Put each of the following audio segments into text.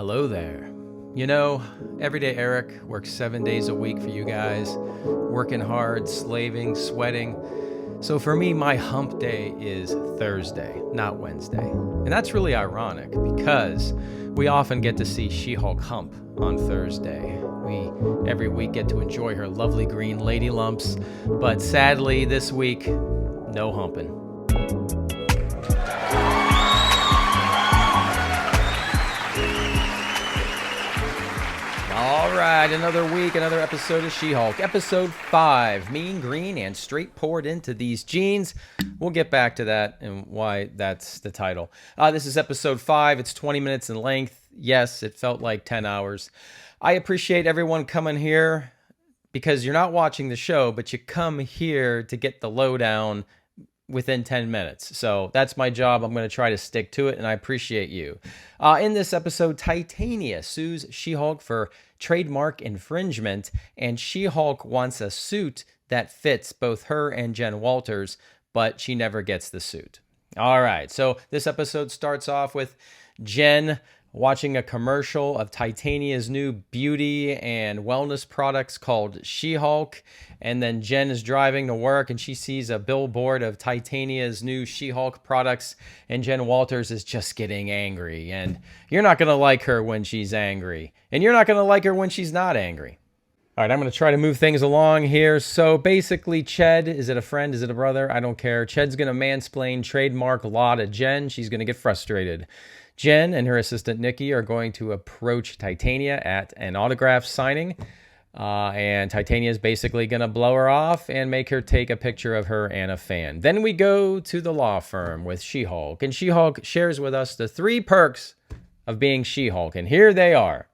Hello there. You know, Everyday Eric works 7 days a week for you guys, working hard, slaving, sweating. So for me, my hump day is Thursday, not Wednesday. And that's really ironic because we often get to see She-Hulk hump on Thursday. We every week get to enjoy her lovely green lady lumps, but sadly this week, no humping. All right, another week, another episode of She-Hulk. Episode 5, mean, green, and straight poured into these jeans. We'll get back to that and why that's the title. This is episode 5. It's 20 minutes in length. Yes, it felt like 10 hours. I appreciate everyone coming here because you're not watching the show, but you come here to get the lowdown within 10 minutes. So that's my job. I'm going to try to stick to it, and I appreciate you. In this episode, Titania sues She-Hulk for trademark infringement, and She-Hulk wants a suit that fits both her and Jen Walters, but she never gets the suit. All right, so this episode starts off with Jen watching a commercial of Titania's new beauty and wellness products called She-Hulk. And then Jen is driving to work and she sees a billboard of Titania's new She-Hulk products. And Jen Walters is just getting angry. And you're not going to like her when she's angry. And you're not going to like her when she's not angry. All right, I'm going to try to move things along here. So basically, Ched, is it a friend? Is it a brother? I don't care. Ched's going to mansplain trademark law to Jen. She's going to get frustrated. Jen and her assistant Nikki are going to approach Titania at an autograph signing. And Titania is basically going to blow her off and make her take a picture of her and a fan. Then we go to the law firm with She-Hulk. And She-Hulk shares with us the 3 perks of being She-Hulk. And here they are.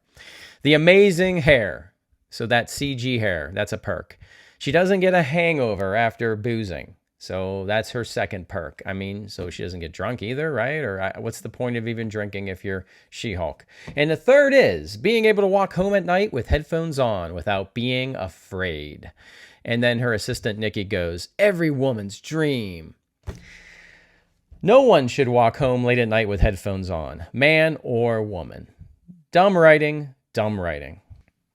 The amazing hair. So that CG hair, that's a perk. She doesn't get a hangover after boozing. So that's her second perk. I mean, so she doesn't get drunk either, right? Or what's the point of even drinking if you're She-Hulk? And the third is being able to walk home at night with headphones on without being afraid. And then her assistant Nikki goes, every woman's dream. No one should walk home late at night with headphones on, man or woman. Dumb writing, dumb writing.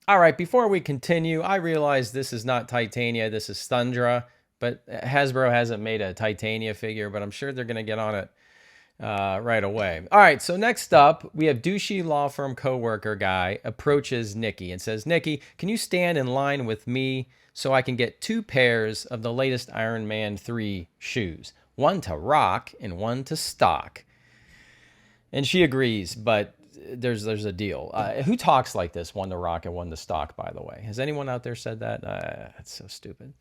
All right, before we continue, I realize this is not Titania, this is Thundra. But Hasbro hasn't made a Titania figure, but I'm sure they're going to get on it right away. All right, so next up, we have douchey law firm coworker guy approaches Nikki and says, Nikki, can you stand in line with me so I can get 2 pairs of the latest Iron Man 3 shoes? One to rock and one to stock. And she agrees, but there's a deal. Who talks like this, one to rock and one to stock, by the way? Has anyone out there said that? That's so stupid.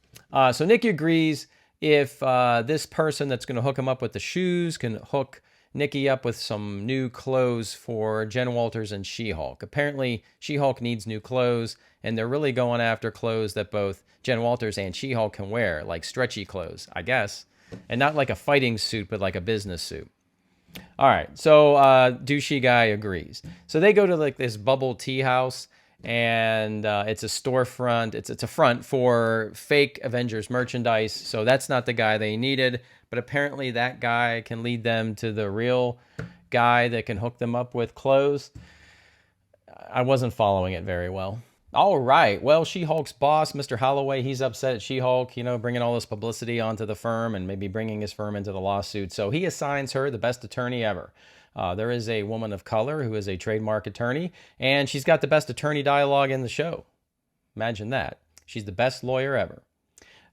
So Nikki agrees if this person that's going to hook him up with the shoes can hook Nikki up with some new clothes for Jen Walters and She-Hulk. Apparently, She-Hulk needs new clothes, and they're really going after clothes that both Jen Walters and She-Hulk can wear, like stretchy clothes, I guess. And not like a fighting suit, but like a business suit. All right, so douchey guy agrees. So they go to like this bubble tea house, and it's a storefront. It's a front for fake Avengers merchandise. So that's not the guy they needed, but apparently that guy can lead them to the real guy that can hook them up with clothes. I wasn't following it very well. All right, well, She-Hulk's boss, Mr. Holloway, he's upset at She-Hulk, bringing all this publicity onto the firm and maybe bringing his firm into the lawsuit. So he assigns her the best attorney ever. There is a woman of color who is a trademark attorney, and she's got the best attorney dialogue in the show. Imagine that. She's the best lawyer ever.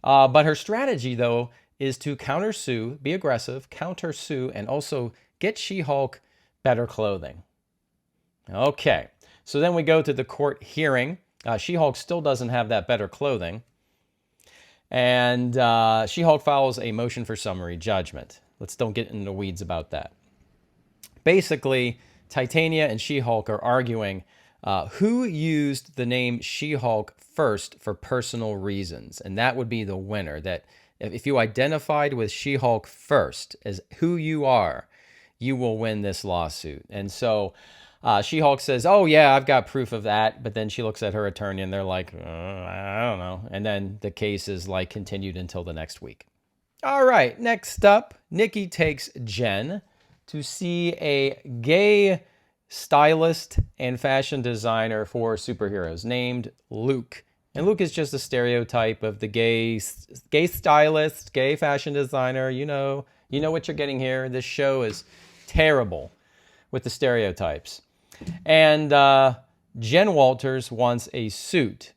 But her strategy, though, is to countersue, be aggressive, countersue, and also get She-Hulk better clothing. Okay, so then we go to the court hearing. She-Hulk still doesn't have that better clothing. And She-Hulk files a motion for summary judgment. Let's don't get into the weeds about that. Basically, Titania and She-Hulk are arguing who used the name She-Hulk first for personal reasons. And that would be the winner. That if you identified with She-Hulk first as who you are, you will win this lawsuit. And so She-Hulk says, oh, yeah, I've got proof of that. But then she looks at her attorney and they're like, I don't know. And then the case is like continued until the next week. All right, next up, Nikki takes Jen to see a gay stylist and fashion designer for superheroes named Luke. And Luke is just a stereotype of the gay stylist, gay fashion designer. You know what you're getting here. This show is terrible with the stereotypes. And Jen Walters wants a suit,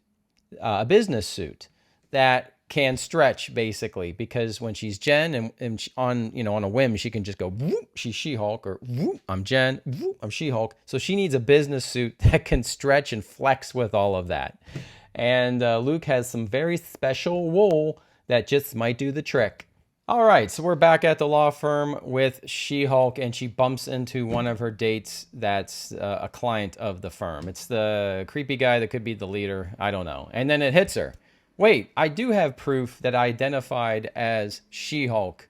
a business suit that can stretch, basically, because when she's Jen and on a whim, she can just go, whoop, she's She-Hulk, or whoop, I'm Jen, whoop, I'm She-Hulk. So she needs a business suit that can stretch and flex with all of that. And Luke has some very special wool that just might do the trick. All right, so we're back at the law firm with She-Hulk, and she bumps into one of her dates that's a client of the firm. It's the creepy guy that could be the leader. I don't know. And then it hits her. Wait, I do have proof that I identified as She-Hulk,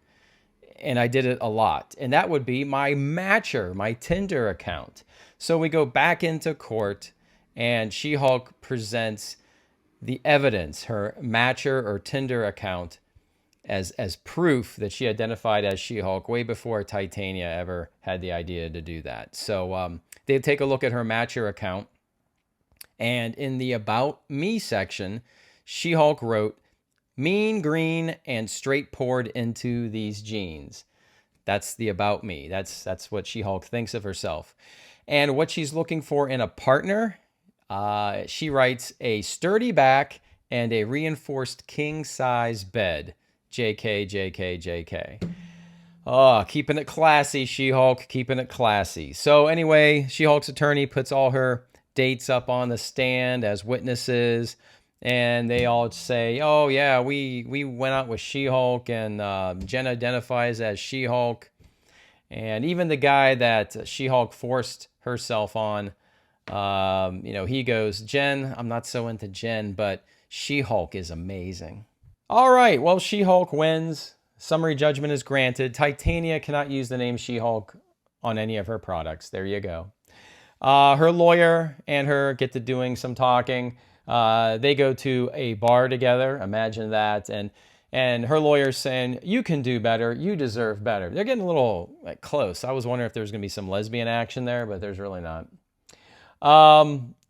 and I did it a lot. And that would be my Matcher, my Tinder account. So we go back into court, and She-Hulk presents the evidence, her Matcher or Tinder account, as proof that she identified as She-Hulk way before Titania ever had the idea to do that. So they take a look at her Matcher account, and in the About Me section, She-Hulk wrote, "Mean, green, and straight poured into these jeans." That's the About Me. That's what She-Hulk thinks of herself. And what she's looking for in a partner, she writes, "A sturdy back and a reinforced king-size bed. JK, JK, JK. Oh, keeping it classy, She-Hulk, keeping it classy. So anyway, She-Hulk's attorney puts all her dates up on the stand as witnesses, and they all say, oh, yeah, we went out with She-Hulk, and Jen identifies as She-Hulk. And even the guy that She-Hulk forced herself on, he goes, Jen, I'm not so into Jen, but She-Hulk is amazing. All right, well, She-Hulk wins. Summary judgment is granted. Titania cannot use the name She-Hulk on any of her products. There you go. Her lawyer and her get to doing some talking. They go to a bar together. Imagine that. And her lawyer's saying, you can do better. You deserve better. They're getting a little close. I was wondering if there was going to be some lesbian action there, but there's really not.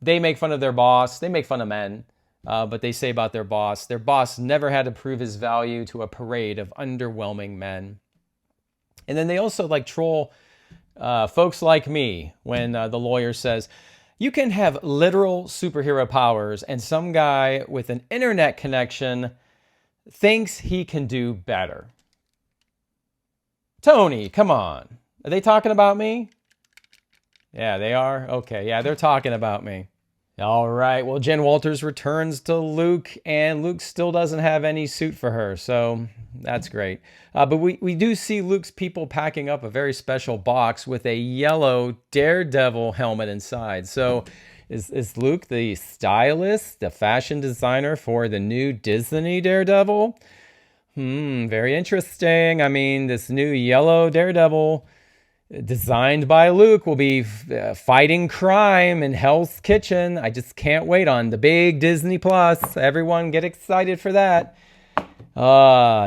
They make fun of their boss. They make fun of men. But they say about their boss never had to prove his value to a parade of underwhelming men. And then they also troll folks like me when the lawyer says, you can have literal superhero powers and some guy with an internet connection thinks he can do better. Tony, come on. Are they talking about me? Yeah, they are? Okay, yeah, they're talking about me. All right, well, Jen Walters returns to Luke, and Luke still doesn't have any suit for her, so that's great. But we do see Luke's people packing up a very special box with a yellow Daredevil helmet inside. So is Luke the stylist, the fashion designer for the new Disney Daredevil? Very interesting. I mean, this new yellow Daredevil designed by Luke will be fighting crime in Hell's Kitchen. I just can't wait on the big Disney Plus. Everyone get excited for that.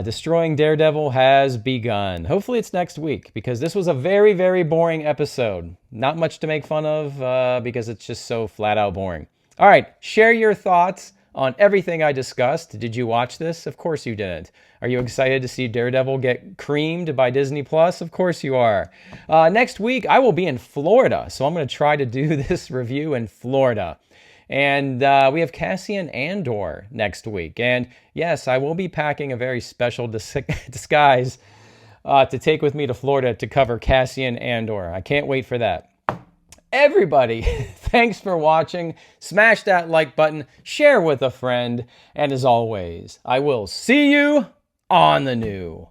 Destroying Daredevil has begun. Hopefully it's next week, because this was a very, very boring episode. Not much to make fun of because it's just so flat out boring. All right, share your thoughts on everything I discussed. Did you watch this? Of course you didn't. Are you excited to see Daredevil get creamed by Disney Plus? Of course you are. Next week, I will be in Florida, so I'm going to try to do this review in Florida. And we have Cassian Andor next week. And yes, I will be packing a very special disguise to take with me to Florida to cover Cassian Andor. I can't wait for that. Everybody, thanks for watching. Smash that like button, share with a friend, and as always, I will see you on the new.